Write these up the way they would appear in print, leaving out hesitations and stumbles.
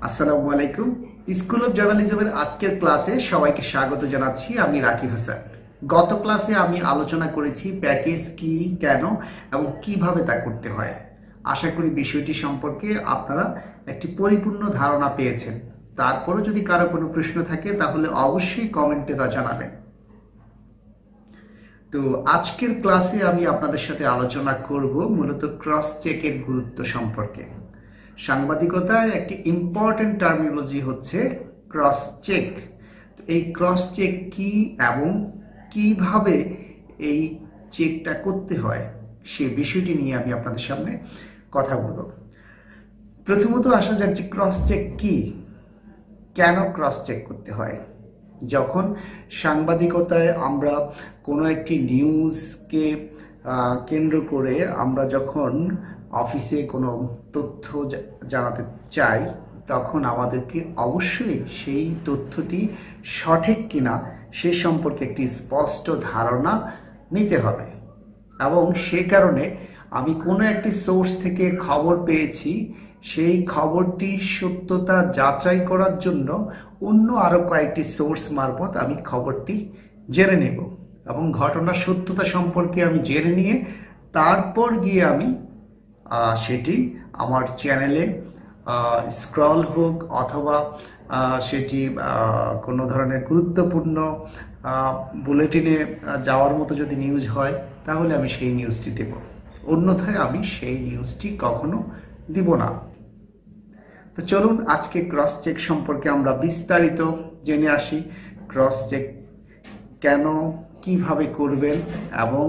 আসসালামু আলাইকুম। School of জার্নালিজমের আজকের ক্লাসে সবাইকে স্বাগত জানাচ্ছি। আমি রাকিব হাসান। গত ক্লাসে আমি আলোচনা করেছি প্যাকেজ কি, কেন এবং কিভাবে তা করতে হয়। আশা করি বিষয়টি সম্পর্কে আপনারা একটি পরিপূর্ণ ধারণা পেয়েছেন। তারপরও যদি কারো কোনো প্রশ্ন থাকে তাহলে অবশ্যই কমেন্টে তা জানাবেন। তো আজকের ক্লাসে আমি আপনাদের সাথে আলোচনা করব মূলত ক্রস চেকের গুরুত্ব সম্পর্কে। সাংবাদিকতায় একটি ইম্পর্টেন্ট টার্মিনোলজি হচ্ছে ক্রস চেক। তো এই ক্রস চেক কি এবং কিভাবে এই চেকটা করতে হয় সে বিষয়টি নিয়ে আমি আপনাদের সামনে কথা বলব। প্রথমত আসা যাক যে ক্রস চেক কি, কেন ক্রস চেক করতে হয়। যখন সাংবাদিকতায় আমরা কোনো একটি নিউজকে কেন্দ্র করে আমরা যখন অফিসে কোনো তথ্য জানাতে চাই, তখন আমাদেরকে অবশ্যই সেই তথ্যটি সঠিক কিনা সে সম্পর্কে একটি স্পষ্ট ধারণা নিতে হবে। এবং সে কারণে আমি কোনো একটি সোর্স থেকে খবর পেয়েছি, সেই খবরটির সত্যতা যাচাই করার জন্য অন্য আরও কয়েকটি সোর্স মারফত আমি খবরটি জেনে নেব এবং ঘটনার সত্যতা সম্পর্কে আমি জেনে নিয়ে তারপর গিয়ে আমি সেটি আমার চ্যানেলে স্ক্রল হোক অথবা সেটি কোনো ধরনের গুরুত্বপূর্ণ বুলেটিনে যাওয়ার মতো যদি নিউজ হয় তাহলে আমি সেই নিউজটি দেব, অন্যথায় আমি সেই নিউজটি কখনো দিব না। তো চলুন আজকে ক্রস চেক সম্পর্কে আমরা বিস্তারিত জেনে আসি। ক্রস চেক কেন, কিভাবে করবেন এবং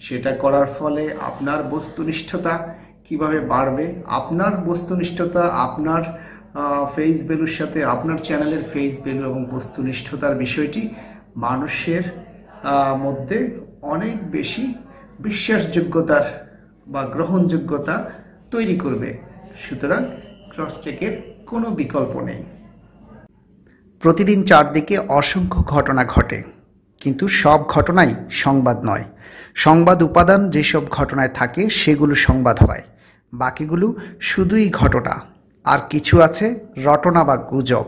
সেটা করার ফলে আপনার বস্তুনিষ্ঠতা কিভাবে বাড়বে, আপনার বস্তুনিষ্ঠতা আপনার ফেস ভ্যালুর সাথে আপনার চ্যানেলের ফেস ভ্যালু এবং বস্তুনিষ্ঠতার বিষয়টি মানুষের মধ্যে অনেক বেশি বিশ্বাসযোগ্যতার বা গ্রহণযোগ্যতা তৈরি করবে। সুতরাং ক্রস চেকের কোনো বিকল্প নেই। প্রতিদিন চারদিকে অসংখ্য ঘটনা ঘটে, কিন্তু সব ঘটনাই সংবাদ নয়। সংবাদ উপাদান যেসব ঘটনায় থাকে সেগুলো সংবাদ হয়, বাকিগুলো শুধুই ঘটনা। আর কিছু আছে রটনা বা গুজব।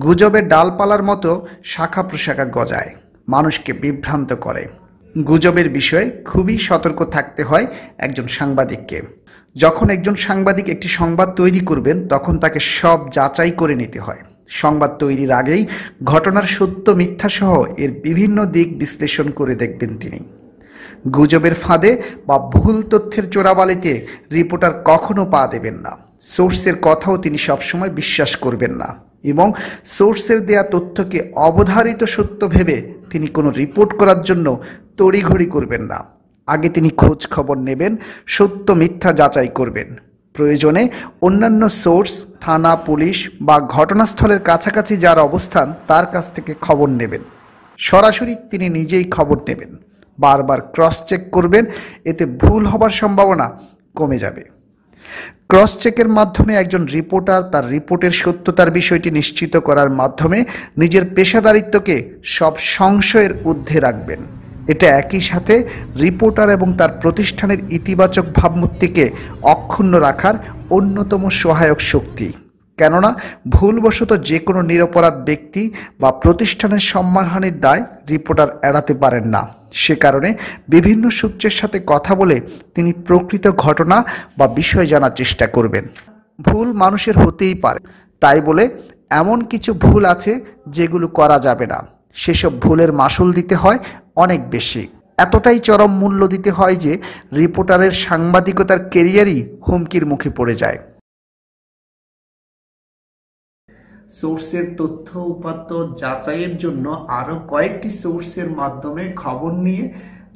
গুজবের ডালপালার মতো শাখা প্রশাখা গজায়, মানুষকে বিভ্রান্ত করে। গুজবের বিষয়ে খুবই সতর্ক থাকতে হয় একজন সাংবাদিককে। যখন একজন সাংবাদিক একটি সংবাদ তৈরি করবেন তখন তাকে সব যাচাই করে নিতে হয়। সংবাদ তৈরির আগেই ঘটনার সত্য মিথ্যা সহ এর বিভিন্ন দিক বিশ্লেষণ করে দেখবেন তিনি। গুজবের ফাঁদে বা ভুল তথ্যের চোরাবালিতে রিপোর্টার কখনো পা দেবেন না। সোর্সের কথাও তিনি সবসময় বিশ্বাস করবেন না এবং সোর্সের দেয়া তথ্যকে অবধারিত সত্য ভেবে তিনি কোনো রিপোর্ট করার জন্য তড়িঘড়ি করবেন না। আগে তিনি খোঁজ খবর নেবেন, সত্য মিথ্যা যাচাই করবেন। প্রয়োজনে অন্যান্য সোর্স, থানা, পুলিশ বা ঘটনাস্থলের কাছাকাছি যার অবস্থান তার কাছ থেকে খবর নেবেন। সরাসরি তিনি নিজেই খবর নেবেন। বারবার ক্রস চেক করবেন, এতে ভুল হবার সম্ভাবনা কমে যাবে। ক্রস চেকের মাধ্যমে একজন রিপোর্টার তার রিপোর্টের সত্যতার বিষয়টি নিশ্চিত করার মাধ্যমে নিজের পেশাদারিত্বকে সব সংশয়ের ঊর্ধ্বে রাখবেন। এটা একই সাথে রিপোর্টার এবং তার প্রতিষ্ঠানের ইতিবাচক ভাবমূর্তিকে অক্ষুণ্ণ রাখার অন্যতম সহায়ক শক্তি। কেননা ভুলবশত যে কোনো নিরপরাধ ব্যক্তি বা প্রতিষ্ঠানের সম্মানহানির দায় রিপোর্টার এড়াতে পারেন না। সে কারণে বিভিন্ন সূত্রের সাথে কথা বলে তিনি প্রকৃত ঘটনা বা বিষয় জানার চেষ্টা করবেন। ভুল মানুষের হতেই পারে, তাই বলে এমন কিছু ভুল আছে যেগুলো করা যাবে না। সেসব ভুলের মাসুল দিতে হয় অনেক বেশি। এতটাই চরম মূল্য দিতে হয় যে রিপোর্টারের সাংবাদিকতার ক্যারিয়ারই হুমকির মুখে পড়ে যায়। সোর্সের তথ্য উপাত্ত যাচাইয়ের জন্য আরও কয়েকটি সোর্সের মাধ্যমে খবর নিয়ে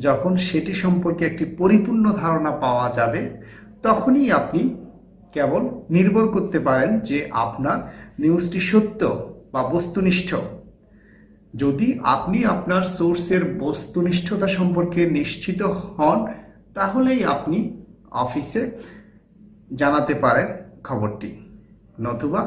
যখন সেটি সম্পর্কে একটি পরিপূর্ণ ধারণা পাওয়া যাবে, তখনই আপনি কেবল নির্ভর করতে পারেন যে আপনার নিউজটি সত্য বা বস্তুনিষ্ঠ। যদি আপনি আপনার সোর্সের বস্তুনিষ্ঠতা সম্পর্কে নিশ্চিত হন, তাহলেই আপনি অফিসে জানাতে পারেন খবরটি, নতুবা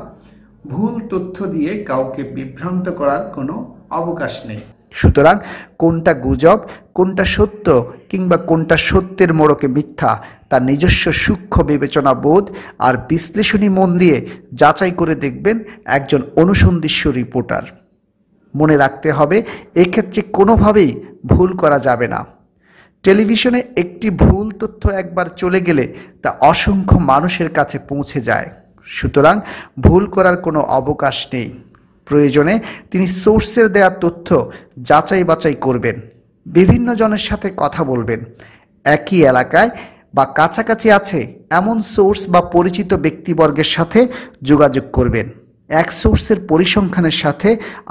ভুল তথ্য দিয়ে কাউকে বিভ্রান্ত করার কোনো অবকাশ নেই। সুতরাং কোনটা গুজব, কোনটা সত্য কিংবা কোনটা সত্যের মোড়কে মিথ্যা তার নিজস্ব সূক্ষ্ম বিবেচনা বোধ আর বিশ্লেষণী মন দিয়ে যাচাই করে দেখবেন একজন অনুসন্ধিৎসু রিপোর্টার। মনে রাখতে হবে, এক্ষেত্রে কোনোভাবেই ভুল করা যাবে না। টেলিভিশনে একটি ভুল তথ্য একবার চলে গেলে তা অসংখ্য মানুষের কাছে পৌঁছে যায়। সুতরাং ভুল করার কোনো অবকাশ নেই। প্রয়োজনে তিনি সোর্সের দেওয়া তথ্য যাচাই বাছাই করবেন, বিভিন্ন জনের সাথে কথা বলবেন, একই এলাকায় বা কাছাকাছি আছে এমন সোর্স বা পরিচিত ব্যক্তিবর্গের সাথে যোগাযোগ করবেন। এক সোর্সের পরিসংখ্যানের সাথে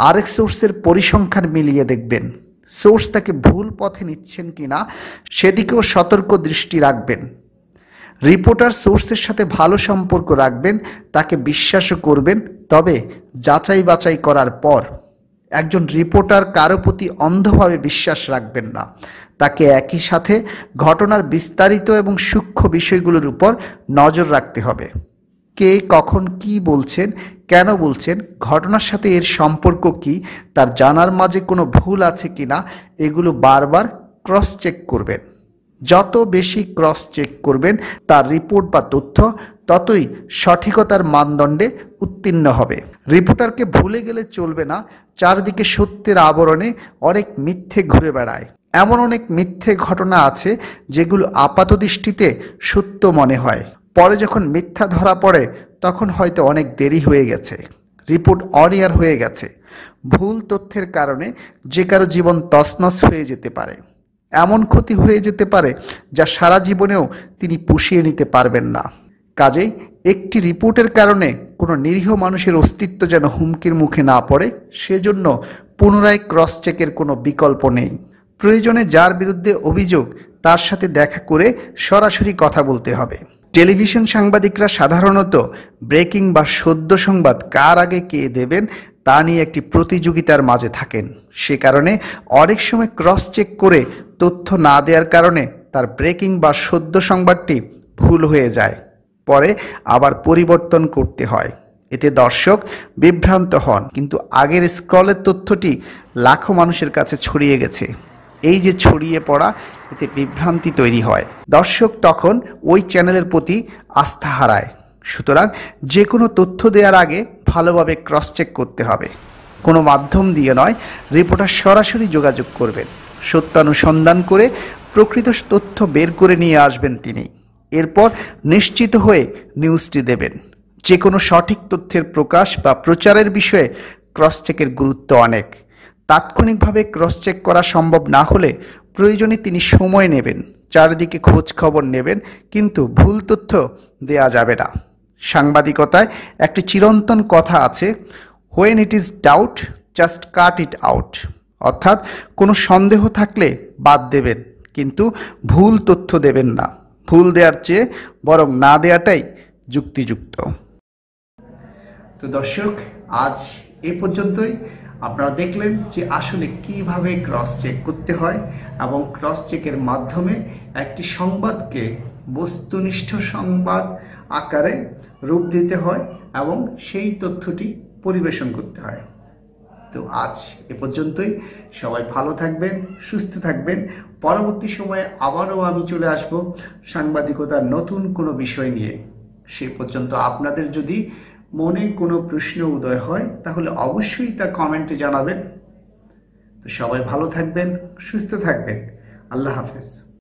আরেক সোর্সের পরিসংখ্যান মিলিয়ে দেখবেন সোর্স তাকে ভুল পথে নিচ্ছেন কিনা, সেদিকেও সতর্ক দৃষ্টি রাখবেন। রিপোর্টার সোর্সের সাথে ভালো সম্পর্ক রাখবেন, তাকে বিশ্বাসও করবেন, তবে যাচাই বাছাই করার পর। একজন রিপোর্টার কারো প্রতি অন্ধভাবে বিশ্বাস রাখবেন না, তাকে একই সাথে ঘটনার বিস্তারিত এবং সূক্ষ্ম বিষয়গুলোর উপর নজর রাখতে হবে। কে কখন কি বলছেন, কেন বলছেন, ঘটনার সাথে এর সম্পর্ক কি, তার জানার মাঝে কোনো ভুল আছে কিনা, এগুলো বারবার ক্রস চেক করবেন। যত বেশি ক্রস চেক করবেন তার রিপোর্ট বা তথ্য ততই সঠিকতার মানদণ্ডে উত্তীর্ণ হবে। রিপোর্টারকে ভুলে গেলে চলবে না, চারদিকে সত্যের আবরণে অনেক মিথ্যে ঘুরে বেড়ায়। এমন অনেক মিথ্যে ঘটনা আছে যেগুলো আপাতদৃষ্টিতে সত্য মনে হয়, পরে যখন মিথ্যা ধরা পড়ে তখন হয়তো অনেক দেরি হয়ে গেছে, রিপোর্ট অনিয়ার হয়ে গেছে। ভুল তথ্যের কারণে যে কারো জীবন তছনছ হয়ে যেতে পারে, এমন ক্ষতি হয়ে যেতে পারে যা সারা জীবনেও তিনি পুষিয়ে নিতে পারবেন না। কাজেই একটি রিপোর্টের কারণে কোনো নিরীহ মানুষের অস্তিত্ব যেন হুমকির মুখে না পড়ে, সেজন্য পুনরায় ক্রস চেকের কোনো বিকল্প নেই। প্রয়োজনে যার বিরুদ্ধে অভিযোগ তার সাথে দেখা করে সরাসরি কথা বলতে হবে। টেলিভিশন সাংবাদিকরা সাধারণত ব্রেকিং বা সদ্য সংবাদ কার আগে কে দেবেন তা নিয়ে একটি প্রতিযোগিতার মাঝে থাকেন। সে কারণে অনেক সময় ক্রস চেক করে তথ্য না দেওয়ার কারণে তার ব্রেকিং বা সদ্য সংবাদটি ভুল হয়ে যায়, পরে আবার পরিবর্তন করতে হয়। এতে দর্শক বিভ্রান্ত হন, কিন্তু আগের স্ক্রলের তথ্যটি লাখো মানুষের কাছে ছড়িয়ে গেছে। এই যে ছড়িয়ে পড়া, এতে বিভ্রান্তি তৈরি হয়, দর্শক তখন ওই চ্যানেলের প্রতি আস্থা হারায়। সুতরাং যে কোনো তথ্য দেওয়ার আগে ভালোভাবে ক্রস চেক করতে হবে। কোনো মাধ্যম দিয়ে নয়, রিপোর্টার সরাসরি যোগাযোগ করবেন, সত্যানুসন্ধান করে প্রকৃত তথ্য বের করে নিয়ে আসবেন তিনি। এরপর নিশ্চিত হয়ে নিউজটি দেবেন। যে কোনো সঠিক তথ্যের প্রকাশ বা প্রচারের বিষয়ে ক্রস চেকের গুরুত্ব অনেক। তাৎক্ষণিকভাবে ক্রস চেক করা সম্ভব না হলে প্রয়োজনে তিনি সময় নেবেন, চারিদিকে খোঁজ খবর নেবেন, কিন্তু ভুল তথ্য দেয়া যাবে না। সাংবাদিকতায় একটি চিরন্তন কথা আছে, when it is doubt just cut it out, অর্থাৎ কোনো সন্দেহ থাকলে বাদ দেবেন, কিন্তু ভুল তথ্য দেবেন না। ভুল দেওয়ার চেয়ে বরং না দেওয়াটাই যুক্তিযুক্ত। তো দর্শক, আজ এ পর্যন্তই। আপনারা দেখলেন যে আসলে কিভাবে ক্রস চেক করতে হয় এবং ক্রস চেকের মাধ্যমে একটি সংবাদকে বস্তুনিষ্ঠ সংবাদ আকারে রূপ দিতে হয় এবং সেই তথ্যটি পরিবেশন করতে হয়। তো আজ এ পর্যন্তই। সবাই ভালো থাকবেন, সুস্থ থাকবেন। পরবর্তী সময়ে আবারও আমি চলে আসব সাংবাদিকতার নতুন কোনো বিষয় নিয়ে। সে পর্যন্ত আপনাদের যদি মনে কোনো প্রশ্ন উদয় হয় তাহলে অবশ্যই তা কমেন্টে জানাবেন। তো সবাই ভালো থাকবেন, সুস্থ থাকবেন। আল্লাহ হাফেজ।